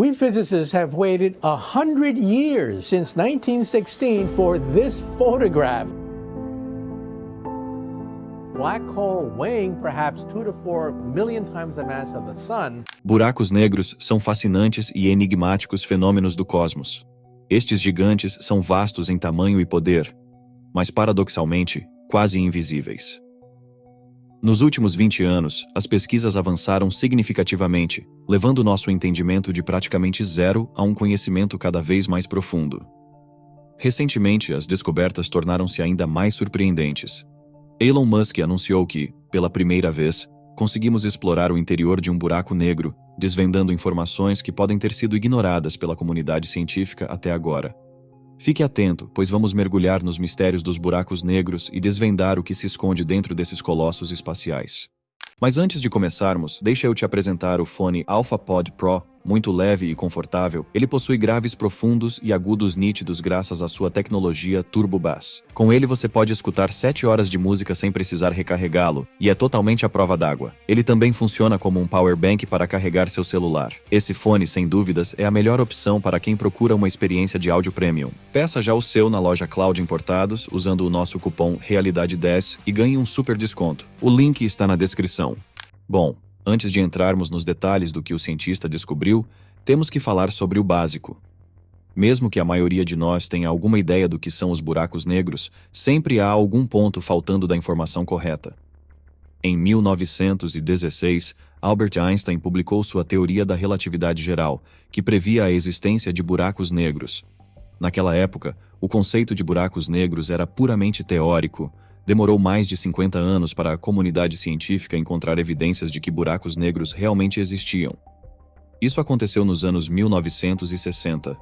We physicists have waited 100 years since 1916 for this photograph. Black hole weighing perhaps 2 to 4 million times the mass of the sun. Buracos negros são fascinantes e enigmáticos fenômenos do cosmos. Estes gigantes são vastos em tamanho e poder, mas paradoxalmente, quase invisíveis. Nos últimos 20 anos, as pesquisas avançaram significativamente, levando nosso entendimento de praticamente zero a um conhecimento cada vez mais profundo. Recentemente, as descobertas tornaram-se ainda mais surpreendentes. Elon Musk anunciou que, pela primeira vez, conseguimos explorar o interior de um buraco negro, desvendando informações que podem ter sido ignoradas pela comunidade científica até agora. Fique atento, pois vamos mergulhar nos mistérios dos buracos negros e desvendar o que se esconde dentro desses colossos espaciais. Mas antes de começarmos, deixa eu te apresentar o fone AlphaPod Pro. Muito leve e confortável, ele possui graves profundos e agudos nítidos graças à sua tecnologia Turbo Bass. Com ele você pode escutar 7 horas de música sem precisar recarregá-lo, e é totalmente à prova d'água. Ele também funciona como um power bank para carregar seu celular. Esse fone, sem dúvidas, é a melhor opção para quem procura uma experiência de áudio premium. Peça já o seu na loja Cloud Importados, usando o nosso cupom Realidade10 e ganhe um super desconto. O link está na descrição. Bom, antes de entrarmos nos detalhes do que o cientista descobriu, temos que falar sobre o básico. Mesmo que a maioria de nós tenha alguma ideia do que são os buracos negros, sempre há algum ponto faltando da informação correta. Em 1916, Albert Einstein publicou sua teoria da relatividade geral, que previa a existência de buracos negros. Naquela época, o conceito de buracos negros era puramente teórico. Demorou mais de 50 anos para a comunidade científica encontrar evidências de que buracos negros realmente existiam. Isso aconteceu nos anos 1960.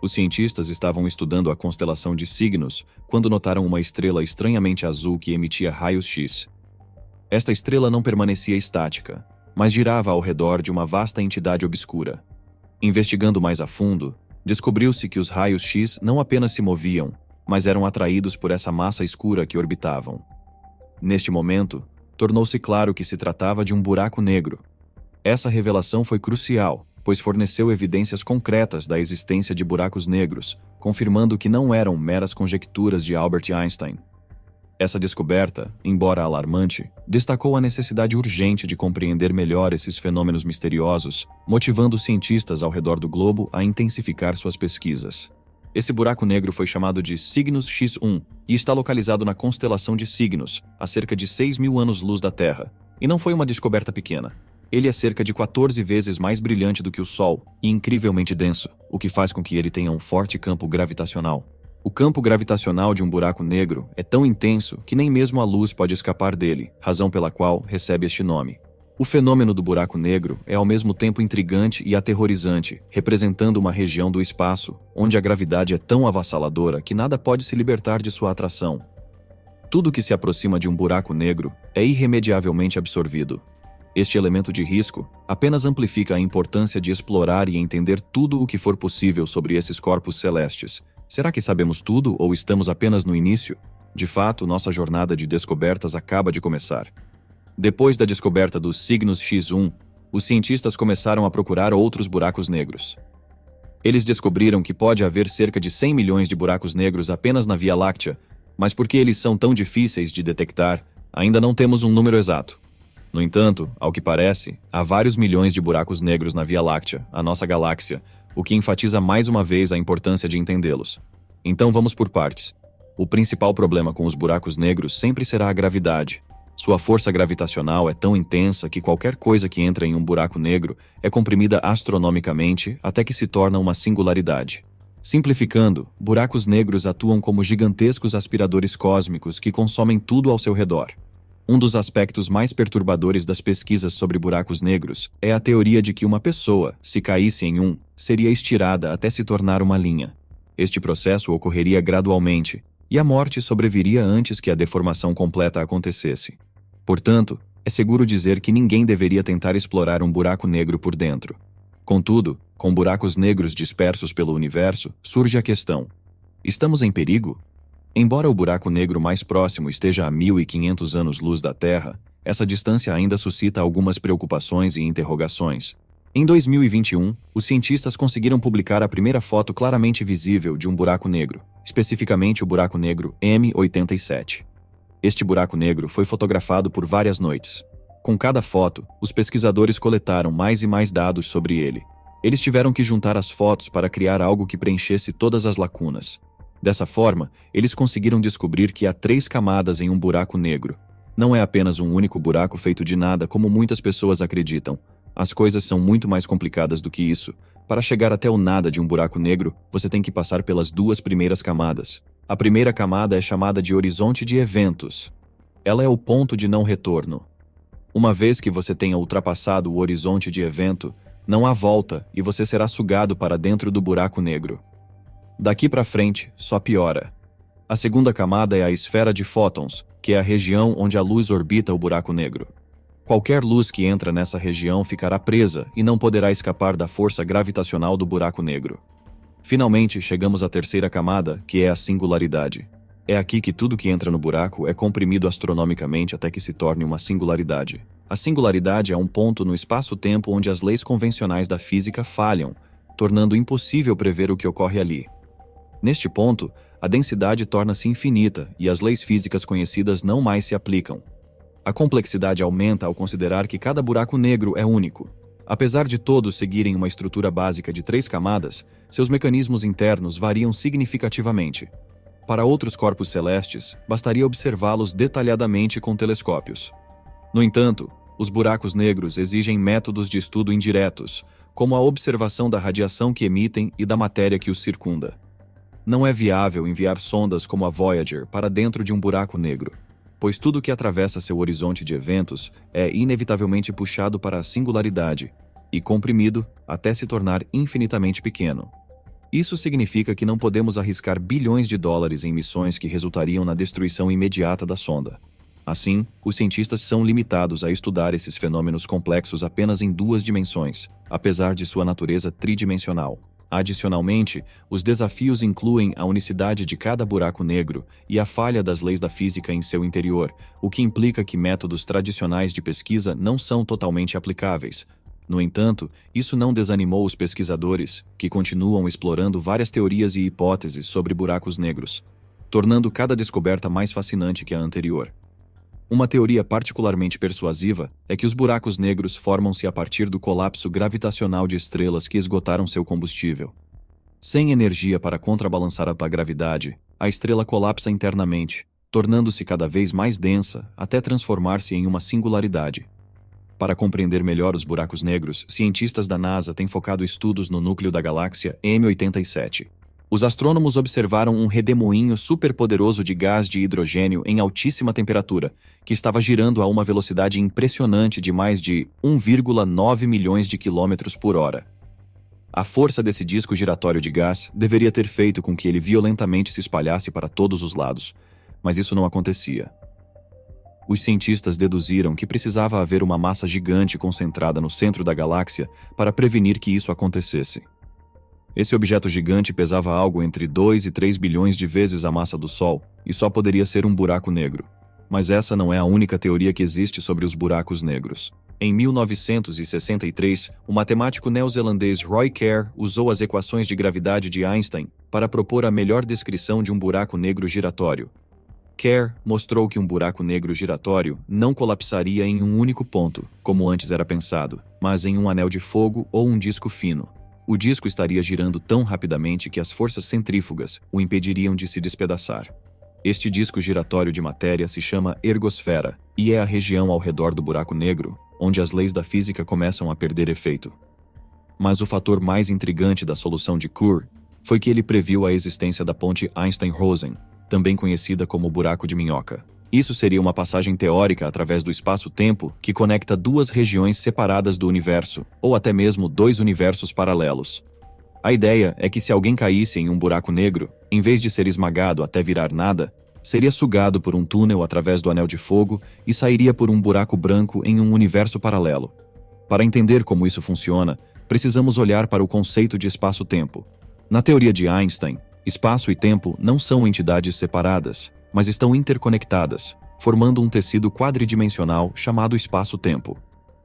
Os cientistas estavam estudando a constelação de Cygnus quando notaram uma estrela estranhamente azul que emitia raios X. Esta estrela não permanecia estática, mas girava ao redor de uma vasta entidade obscura. Investigando mais a fundo, descobriu-se que os raios X não apenas se moviam, mas eram atraídos por essa massa escura que orbitavam. Neste momento, tornou-se claro que se tratava de um buraco negro. Essa revelação foi crucial, pois forneceu evidências concretas da existência de buracos negros, confirmando que não eram meras conjecturas de Albert Einstein. Essa descoberta, embora alarmante, destacou a necessidade urgente de compreender melhor esses fenômenos misteriosos, motivando cientistas ao redor do globo a intensificar suas pesquisas. Esse buraco negro foi chamado de Cygnus X1 e está localizado na constelação de Cygnus, a cerca de 6.000 anos-luz da Terra. E não foi uma descoberta pequena. Ele é cerca de 14 vezes mais brilhante do que o Sol e incrivelmente denso, o que faz com que ele tenha um forte campo gravitacional. O campo gravitacional de um buraco negro é tão intenso que nem mesmo a luz pode escapar dele, razão pela qual recebe este nome. O fenômeno do buraco negro é ao mesmo tempo intrigante e aterrorizante, representando uma região do espaço onde a gravidade é tão avassaladora que nada pode se libertar de sua atração. Tudo que se aproxima de um buraco negro é irremediavelmente absorvido. Este elemento de risco apenas amplifica a importância de explorar e entender tudo o que for possível sobre esses corpos celestes. Será que sabemos tudo ou estamos apenas no início? De fato, nossa jornada de descobertas acaba de começar. Depois da descoberta do Cygnus X1, os cientistas começaram a procurar outros buracos negros. Eles descobriram que pode haver cerca de 100 milhões de buracos negros apenas na Via Láctea, mas porque eles são tão difíceis de detectar, ainda não temos um número exato. No entanto, ao que parece, há vários milhões de buracos negros na Via Láctea, a nossa galáxia, o que enfatiza mais uma vez a importância de entendê-los. Então vamos por partes. O principal problema com os buracos negros sempre será a gravidade. Sua força gravitacional é tão intensa que qualquer coisa que entra em um buraco negro é comprimida astronomicamente até que se torna uma singularidade. Simplificando, buracos negros atuam como gigantescos aspiradores cósmicos que consomem tudo ao seu redor. Um dos aspectos mais perturbadores das pesquisas sobre buracos negros é a teoria de que uma pessoa, se caísse em um, seria estirada até se tornar uma linha. Este processo ocorreria gradualmente, e a morte sobreviria antes que a deformação completa acontecesse. Portanto, é seguro dizer que ninguém deveria tentar explorar um buraco negro por dentro. Contudo, com buracos negros dispersos pelo universo, surge a questão: estamos em perigo? Embora o buraco negro mais próximo esteja a 1.500 anos-luz da Terra, essa distância ainda suscita algumas preocupações e interrogações. Em 2021, os cientistas conseguiram publicar a primeira foto claramente visível de um buraco negro, especificamente o buraco negro M87. Este buraco negro foi fotografado por várias noites. Com cada foto, os pesquisadores coletaram mais e mais dados sobre ele. Eles tiveram que juntar as fotos para criar algo que preenchesse todas as lacunas. Dessa forma, eles conseguiram descobrir que há 3 camadas em um buraco negro. Não é apenas um único buraco feito de nada, como muitas pessoas acreditam. As coisas são muito mais complicadas do que isso. Para chegar até o nada de um buraco negro, você tem que passar pelas 2 primeiras camadas. A primeira camada é chamada de horizonte de eventos. Ela é o ponto de não retorno. Uma vez que você tenha ultrapassado o horizonte de evento, não há volta e você será sugado para dentro do buraco negro. Daqui para frente, só piora. A segunda camada é a esfera de fótons, que é a região onde a luz orbita o buraco negro. Qualquer luz que entra nessa região ficará presa e não poderá escapar da força gravitacional do buraco negro. Finalmente, chegamos à terceira camada, que é a singularidade. É aqui que tudo que entra no buraco é comprimido astronomicamente até que se torne uma singularidade. A singularidade é um ponto no espaço-tempo onde as leis convencionais da física falham, tornando impossível prever o que ocorre ali. Neste ponto, a densidade torna-se infinita e as leis físicas conhecidas não mais se aplicam. A complexidade aumenta ao considerar que cada buraco negro é único. Apesar de todos seguirem uma estrutura básica de 3 camadas, seus mecanismos internos variam significativamente. Para outros corpos celestes, bastaria observá-los detalhadamente com telescópios. No entanto, os buracos negros exigem métodos de estudo indiretos, como a observação da radiação que emitem e da matéria que os circunda. Não é viável enviar sondas como a Voyager para dentro de um buraco negro, pois tudo que atravessa seu horizonte de eventos é inevitavelmente puxado para a singularidade e comprimido até se tornar infinitamente pequeno. Isso significa que não podemos arriscar bilhões de dólares em missões que resultariam na destruição imediata da sonda. Assim, os cientistas são limitados a estudar esses fenômenos complexos apenas em 2 dimensões, apesar de sua natureza tridimensional. Adicionalmente, os desafios incluem a unicidade de cada buraco negro e a falha das leis da física em seu interior, o que implica que métodos tradicionais de pesquisa não são totalmente aplicáveis. No entanto, isso não desanimou os pesquisadores, que continuam explorando várias teorias e hipóteses sobre buracos negros, tornando cada descoberta mais fascinante que a anterior. Uma teoria particularmente persuasiva é que os buracos negros formam-se a partir do colapso gravitacional de estrelas que esgotaram seu combustível. Sem energia para contrabalançar a gravidade, a estrela colapsa internamente, tornando-se cada vez mais densa até transformar-se em uma singularidade. Para compreender melhor os buracos negros, cientistas da NASA têm focado estudos no núcleo da galáxia M87. Os astrônomos observaram um redemoinho superpoderoso de gás de hidrogênio em altíssima temperatura, que estava girando a uma velocidade impressionante de mais de 1,9 milhões de quilômetros por hora. A força desse disco giratório de gás deveria ter feito com que ele violentamente se espalhasse para todos os lados, mas isso não acontecia. Os cientistas deduziram que precisava haver uma massa gigante concentrada no centro da galáxia para prevenir que isso acontecesse. Esse objeto gigante pesava algo entre 2 e 3 bilhões de vezes a massa do Sol e só poderia ser um buraco negro. Mas essa não é a única teoria que existe sobre os buracos negros. Em 1963, o matemático neozelandês Roy Kerr usou as equações de gravidade de Einstein para propor a melhor descrição de um buraco negro giratório. Kerr mostrou que um buraco negro giratório não colapsaria em um único ponto, como antes era pensado, mas em um anel de fogo ou um disco fino. O disco estaria girando tão rapidamente que as forças centrífugas o impediriam de se despedaçar. Este disco giratório de matéria se chama ergosfera e é a região ao redor do buraco negro onde as leis da física começam a perder efeito. Mas o fator mais intrigante da solução de Kerr foi que ele previu a existência da ponte Einstein-Rosen, também conhecida como buraco de minhoca. Isso seria uma passagem teórica através do espaço-tempo que conecta 2 regiões separadas do universo, ou até mesmo 2 universos paralelos. A ideia é que se alguém caísse em um buraco negro, em vez de ser esmagado até virar nada, seria sugado por um túnel através do anel de fogo e sairia por um buraco branco em um universo paralelo. Para entender como isso funciona, precisamos olhar para o conceito de espaço-tempo. Na teoria de Einstein, espaço e tempo não são entidades separadas, mas estão interconectadas, formando um tecido quadridimensional chamado espaço-tempo.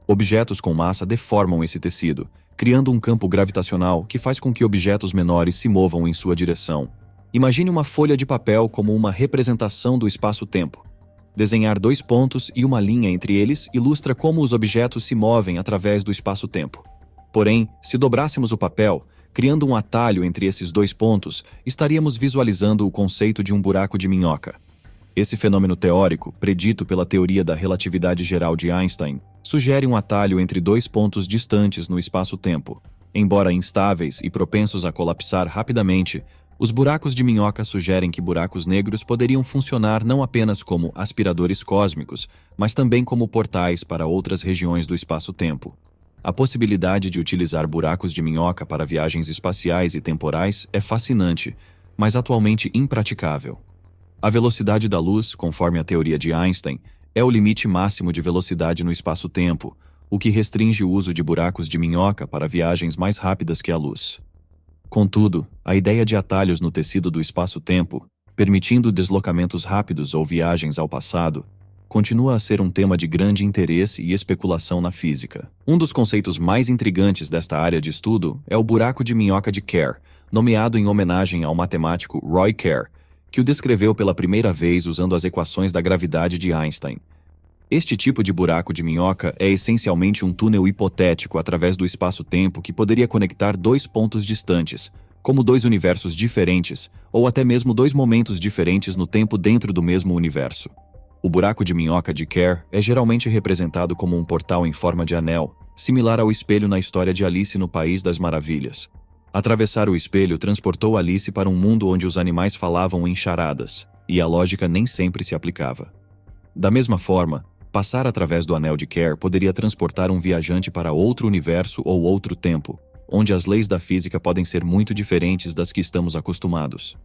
Objetos com massa deformam esse tecido, criando um campo gravitacional que faz com que objetos menores se movam em sua direção. Imagine uma folha de papel como uma representação do espaço-tempo. Desenhar 2 pontos e uma linha entre eles ilustra como os objetos se movem através do espaço-tempo. Porém, se dobrássemos o papel, criando um atalho entre esses 2 pontos, estaríamos visualizando o conceito de um buraco de minhoca. Esse fenômeno teórico, predito pela teoria da relatividade geral de Einstein, sugere um atalho entre 2 pontos distantes no espaço-tempo. Embora instáveis e propensos a colapsar rapidamente, os buracos de minhoca sugerem que buracos negros poderiam funcionar não apenas como aspiradores cósmicos, mas também como portais para outras regiões do espaço-tempo. A possibilidade de utilizar buracos de minhoca para viagens espaciais e temporais é fascinante, mas atualmente impraticável. A velocidade da luz, conforme a teoria de Einstein, é o limite máximo de velocidade no espaço-tempo, o que restringe o uso de buracos de minhoca para viagens mais rápidas que a luz. Contudo, a ideia de atalhos no tecido do espaço-tempo, permitindo deslocamentos rápidos ou viagens ao passado, continua a ser um tema de grande interesse e especulação na física. Um dos conceitos mais intrigantes desta área de estudo é o buraco de minhoca de Kerr, nomeado em homenagem ao matemático Roy Kerr, que o descreveu pela primeira vez usando as equações da gravidade de Einstein. Este tipo de buraco de minhoca é essencialmente um túnel hipotético através do espaço-tempo que poderia conectar 2 pontos distantes, como 2 universos diferentes, ou até mesmo 2 momentos diferentes no tempo dentro do mesmo universo. O buraco de minhoca de Kerr é geralmente representado como um portal em forma de anel, similar ao espelho na história de Alice no País das Maravilhas. Atravessar o espelho transportou Alice para um mundo onde os animais falavam em charadas, e a lógica nem sempre se aplicava. Da mesma forma, passar através do anel de Kerr poderia transportar um viajante para outro universo ou outro tempo, onde as leis da física podem ser muito diferentes das que estamos acostumados.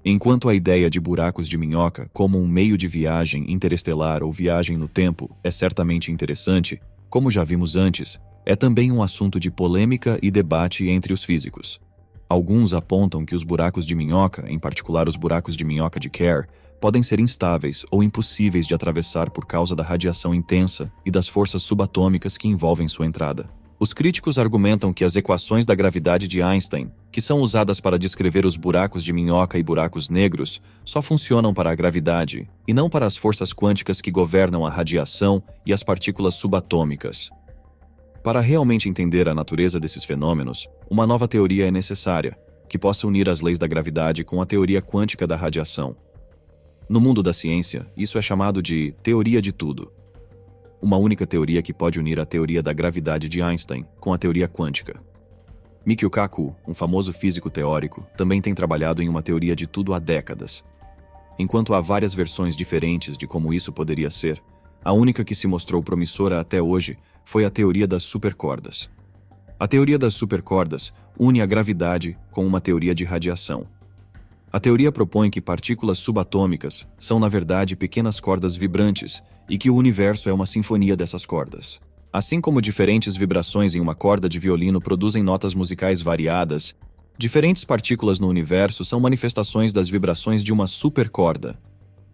Enquanto a ideia de buracos de minhoca como um meio de viagem interestelar ou viagem no tempo é certamente interessante, como já vimos antes, é também um assunto de polêmica e debate entre os físicos. Alguns apontam que os buracos de minhoca, em particular os buracos de minhoca de Kerr, podem ser instáveis ou impossíveis de atravessar por causa da radiação intensa e das forças subatômicas que envolvem sua entrada. Os críticos argumentam que as equações da gravidade de Einstein, que são usadas para descrever os buracos de minhoca e buracos negros, só funcionam para a gravidade e não para as forças quânticas que governam a radiação e as partículas subatômicas. Para realmente entender a natureza desses fenômenos, uma nova teoria é necessária, que possa unir as leis da gravidade com a teoria quântica da radiação. No mundo da ciência, isso é chamado de teoria de tudo. Uma única teoria que pode unir a teoria da gravidade de Einstein com a teoria quântica. Michio Kaku, um famoso físico teórico, também tem trabalhado em uma teoria de tudo há décadas. Enquanto há várias versões diferentes de como isso poderia ser, a única que se mostrou promissora até hoje foi a teoria das supercordas. A teoria das supercordas une a gravidade com uma teoria de radiação. A teoria propõe que partículas subatômicas são, na verdade, pequenas cordas vibrantes e que o universo é uma sinfonia dessas cordas. Assim como diferentes vibrações em uma corda de violino produzem notas musicais variadas, diferentes partículas no universo são manifestações das vibrações de uma supercorda.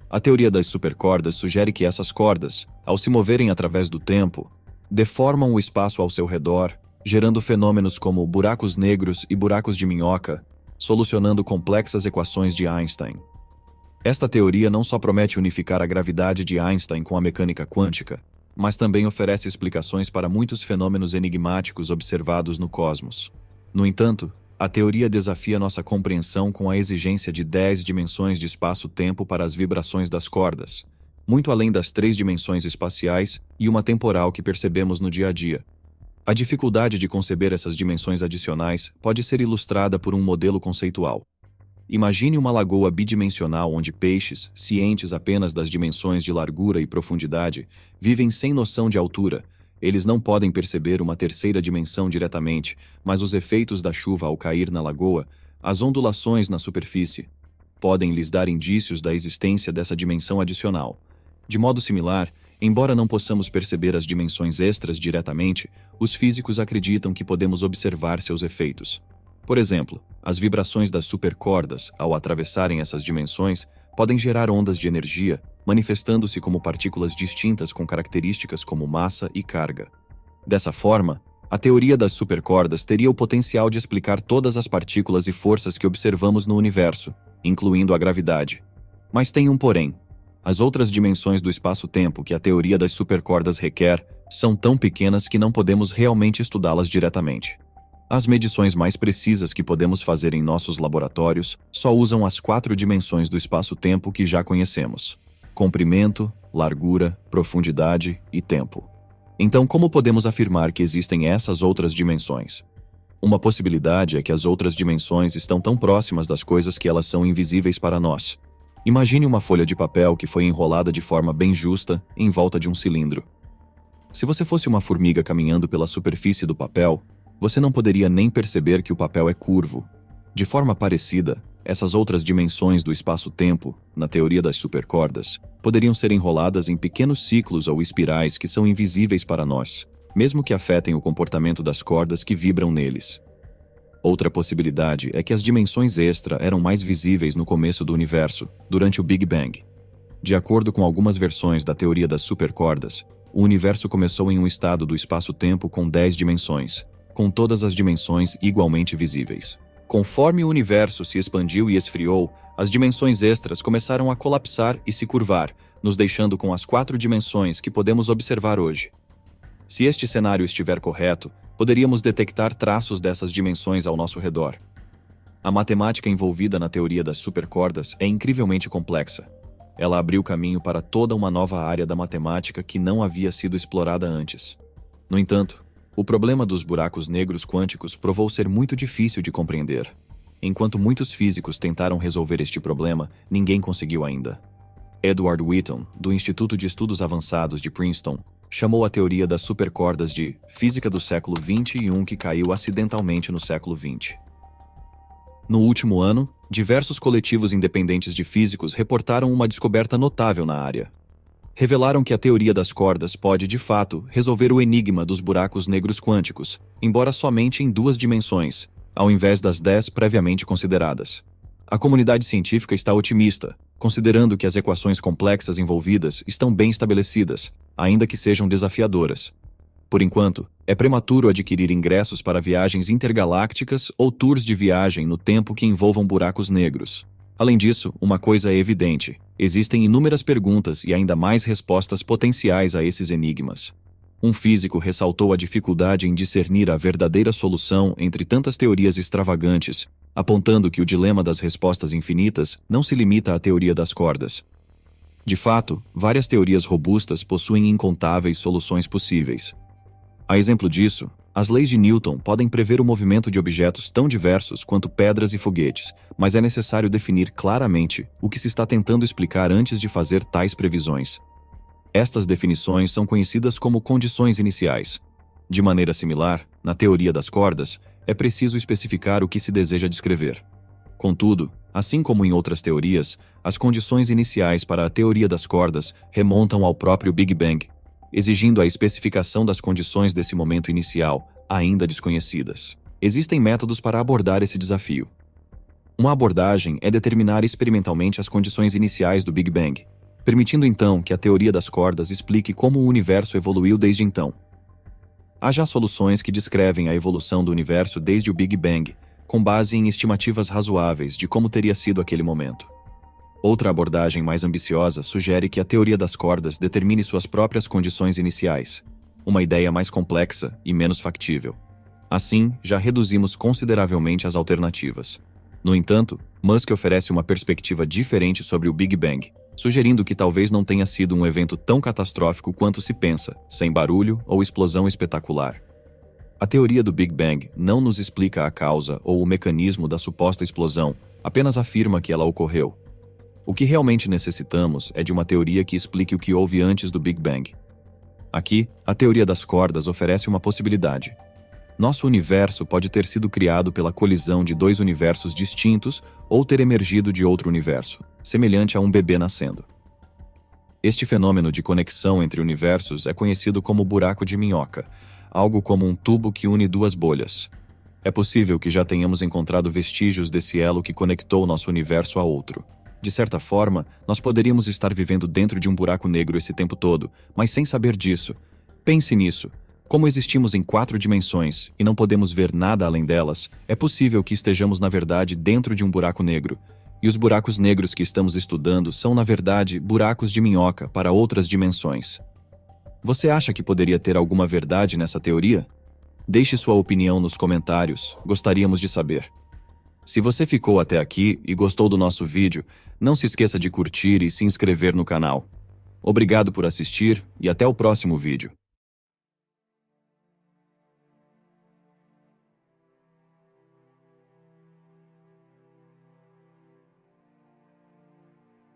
A teoria das supercordas sugere que essas cordas, ao se moverem através do tempo, deformam o espaço ao seu redor, gerando fenômenos como buracos negros e buracos de minhoca, solucionando complexas equações de Einstein. Esta teoria não só promete unificar a gravidade de Einstein com a mecânica quântica, mas também oferece explicações para muitos fenômenos enigmáticos observados no cosmos. No entanto, a teoria desafia nossa compreensão com a exigência de 10 dimensões de espaço-tempo para as vibrações das cordas, muito além das 3 dimensões espaciais e uma temporal que percebemos no dia a dia. A dificuldade de conceber essas dimensões adicionais pode ser ilustrada por um modelo conceitual. Imagine uma lagoa bidimensional onde peixes, cientes apenas das dimensões de largura e profundidade, vivem sem noção de altura. Eles não podem perceber uma terceira dimensão diretamente, mas os efeitos da chuva ao cair na lagoa, as ondulações na superfície, podem lhes dar indícios da existência dessa dimensão adicional. De modo similar, embora não possamos perceber as dimensões extras diretamente, os físicos acreditam que podemos observar seus efeitos. Por exemplo, as vibrações das supercordas, ao atravessarem essas dimensões, podem gerar ondas de energia, manifestando-se como partículas distintas com características como massa e carga. Dessa forma, a teoria das supercordas teria o potencial de explicar todas as partículas e forças que observamos no universo, incluindo a gravidade. Mas tem um porém. As outras dimensões do espaço-tempo que a teoria das supercordas requer são tão pequenas que não podemos realmente estudá-las diretamente. As medições mais precisas que podemos fazer em nossos laboratórios só usam as 4 dimensões do espaço-tempo que já conhecemos: comprimento, largura, profundidade e tempo. Então, como podemos afirmar que existem essas outras dimensões? Uma possibilidade é que as outras dimensões estão tão próximas das coisas que elas são invisíveis para nós. Imagine uma folha de papel que foi enrolada de forma bem justa em volta de um cilindro. Se você fosse uma formiga caminhando pela superfície do papel, você não poderia nem perceber que o papel é curvo. De forma parecida, essas outras dimensões do espaço-tempo, na teoria das supercordas, poderiam ser enroladas em pequenos ciclos ou espirais que são invisíveis para nós, mesmo que afetem o comportamento das cordas que vibram neles. Outra possibilidade é que as dimensões extra eram mais visíveis no começo do universo, durante o Big Bang. De acordo com algumas versões da teoria das supercordas, o universo começou em um estado do espaço-tempo com 10 dimensões, com todas as dimensões igualmente visíveis. Conforme o universo se expandiu e esfriou, as dimensões extras começaram a colapsar e se curvar, nos deixando com as 4 dimensões que podemos observar hoje. Se este cenário estiver correto, poderíamos detectar traços dessas dimensões ao nosso redor. A matemática envolvida na teoria das supercordas é incrivelmente complexa. Ela abriu caminho para toda uma nova área da matemática que não havia sido explorada antes. No entanto, o problema dos buracos negros quânticos provou ser muito difícil de compreender. Enquanto muitos físicos tentaram resolver este problema, ninguém conseguiu ainda. Edward Wheaton, do Instituto de Estudos Avançados de Princeton, chamou a teoria das supercordas de física do século XXI que caiu acidentalmente no século XX. No último ano, diversos coletivos independentes de físicos reportaram uma descoberta notável na área. Revelaram que a teoria das cordas pode, de fato, resolver o enigma dos buracos negros quânticos, embora somente em 2 dimensões, ao invés das 10 previamente consideradas. A comunidade científica está otimista, considerando que as equações complexas envolvidas estão bem estabelecidas, ainda que sejam desafiadoras. Por enquanto, é prematuro adquirir ingressos para viagens intergalácticas ou tours de viagem no tempo que envolvam buracos negros. Além disso, uma coisa é evidente: existem inúmeras perguntas e ainda mais respostas potenciais a esses enigmas. Um físico ressaltou a dificuldade em discernir a verdadeira solução entre tantas teorias extravagantes, apontando que o dilema das respostas infinitas não se limita à teoria das cordas. De fato, várias teorias robustas possuem incontáveis soluções possíveis. A exemplo disso, as leis de Newton podem prever o movimento de objetos tão diversos quanto pedras e foguetes, mas é necessário definir claramente o que se está tentando explicar antes de fazer tais previsões. Estas definições são conhecidas como condições iniciais. De maneira similar, na teoria das cordas, é preciso especificar o que se deseja descrever. Contudo, assim como em outras teorias, as condições iniciais para a teoria das cordas remontam ao próprio Big Bang, exigindo a especificação das condições desse momento inicial, ainda desconhecidas. Existem métodos para abordar esse desafio. Uma abordagem é determinar experimentalmente as condições iniciais do Big Bang, permitindo então que a teoria das cordas explique como o universo evoluiu desde então. Há já soluções que descrevem a evolução do universo desde o Big Bang, com base em estimativas razoáveis de como teria sido aquele momento. Outra abordagem mais ambiciosa sugere que a teoria das cordas determine suas próprias condições iniciais, uma ideia mais complexa e menos factível. Assim, já reduzimos consideravelmente as alternativas. No entanto, Musk oferece uma perspectiva diferente sobre o Big Bang, sugerindo que talvez não tenha sido um evento tão catastrófico quanto se pensa, sem barulho ou explosão espetacular. A teoria do Big Bang não nos explica a causa ou o mecanismo da suposta explosão, apenas afirma que ela ocorreu. O que realmente necessitamos é de uma teoria que explique o que houve antes do Big Bang. Aqui, a teoria das cordas oferece uma possibilidade. Nosso universo pode ter sido criado pela colisão de 2 universos distintos ou ter emergido de outro universo, semelhante a um bebê nascendo. Este fenômeno de conexão entre universos é conhecido como buraco de minhoca, algo como um tubo que une 2 bolhas. É possível que já tenhamos encontrado vestígios desse elo que conectou nosso universo a outro. De certa forma, nós poderíamos estar vivendo dentro de um buraco negro esse tempo todo, mas sem saber disso. Pense nisso. Como existimos em 4 dimensões e não podemos ver nada além delas, é possível que estejamos, na verdade, dentro de um buraco negro. E os buracos negros que estamos estudando são, na verdade, buracos de minhoca para outras dimensões. Você acha que poderia ter alguma verdade nessa teoria? Deixe sua opinião nos comentários, gostaríamos de saber. Se você ficou até aqui e gostou do nosso vídeo, não se esqueça de curtir e se inscrever no canal. Obrigado por assistir e até o próximo vídeo.